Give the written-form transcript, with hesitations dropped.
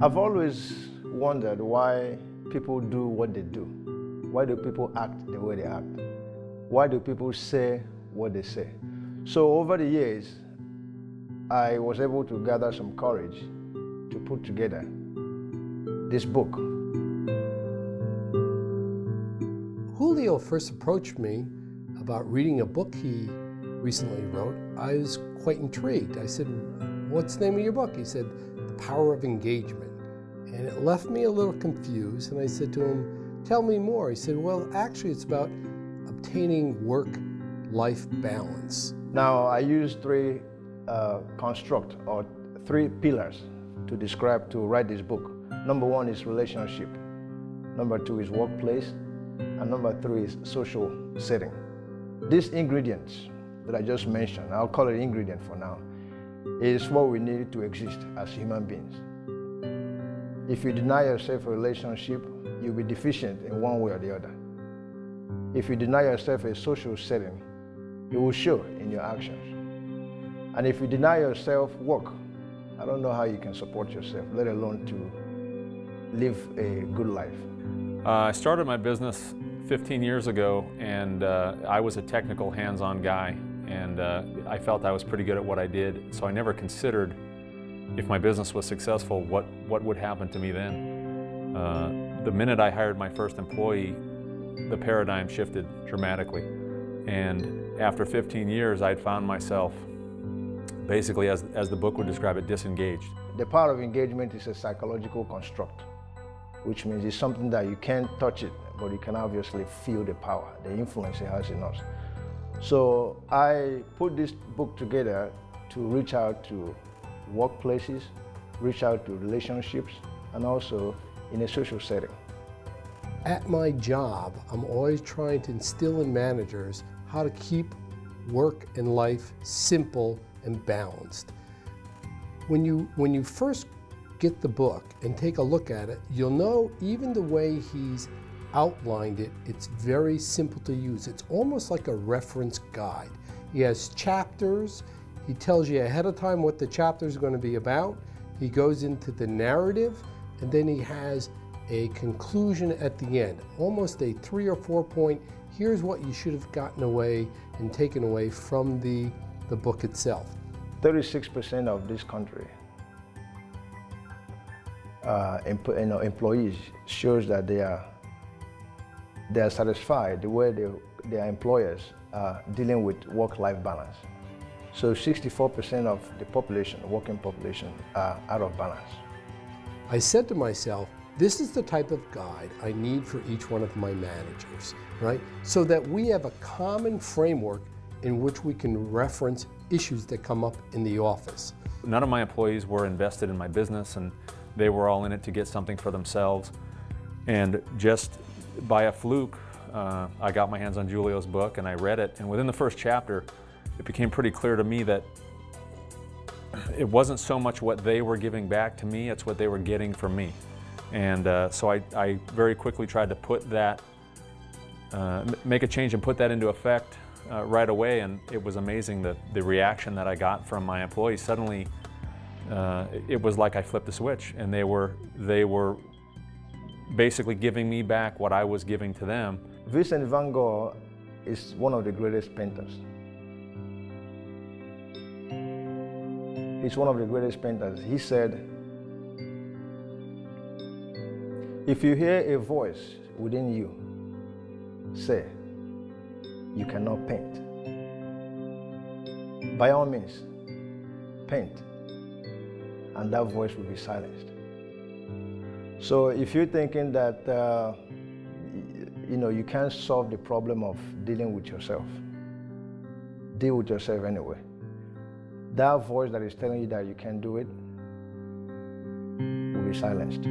I've always wondered why people do what they do. Why do people act the way they act? Why do people say what they say? So over the years, I was able to gather some courage to put together this book. Julio first approached me about reading a book he recently wrote. I was quite intrigued. I said, "What's the name of your book?" He said, "The Power of Engagement." And it left me a little confused, and I said to him, "Tell me more." He said, "Well, actually it's about obtaining work-life balance." Now, I use three three pillars to write this book. Number one is relationship. Number two is workplace. And number three is social setting. These ingredients that I just mentioned, I'll call it ingredient for now, is what we need to exist as human beings. If you deny yourself a relationship, you'll be deficient in one way or the other. If you deny yourself a social setting, it will show in your actions. And if you deny yourself work, I don't know how you can support yourself, let alone to live a good life. I started my business 15 years ago, and I was a technical, hands-on guy, and I felt I was pretty good at what I did, so I never considered if my business was successful, what would happen to me then. The minute I hired my first employee, the paradigm shifted dramatically, and after 15 years, I'd found myself basically, as the book would describe it, disengaged. The power of engagement is a psychological construct, which means it's something that you can't touch it, but you can obviously feel the power, the influence it has in us. So I put this book together to reach out to workplaces, reach out to relationships, and also in a social setting. At my job, I'm always trying to instill in managers how to keep work and life simple and balanced. When you first get the book and take a look at it, you'll know even the way he's outlined it, it's very simple to use. It's almost like a reference guide. He has chapters. He tells you ahead of time what the chapter is going to be about. He goes into the narrative, and then he has a conclusion at the end, almost a 3 or 4 point, here's what you should have gotten away and taken away from the book itself. 36% of this country employees shows that they are satisfied the way their employers are dealing with work-life balance. So 64% of the population, working population, are out of balance. I said to myself, this is the type of guide I need for each one of my managers, right? So that we have a common framework in which we can reference issues that come up in the office. None of my employees were invested in my business, and they were all in it to get something for themselves. And just by a fluke, I got my hands on Julio's book and I read it, and within the first chapter, it became pretty clear to me that it wasn't so much what they were giving back to me, it's what they were getting from me. And so I very quickly tried to put that, make a change and put that into effect right away, and it was amazing the reaction that I got from my employees. Suddenly, it was like I flipped a switch, and they were basically giving me back what I was giving to them. Vincent van Gogh is one of the greatest painters. He's one of the greatest painters. He said, if you hear a voice within you say, you cannot paint, by all means, paint, and that voice will be silenced. So if you're thinking that you can't solve the problem of dealing with yourself, deal with yourself anyway. That voice that is telling you that you can't do it will be silenced.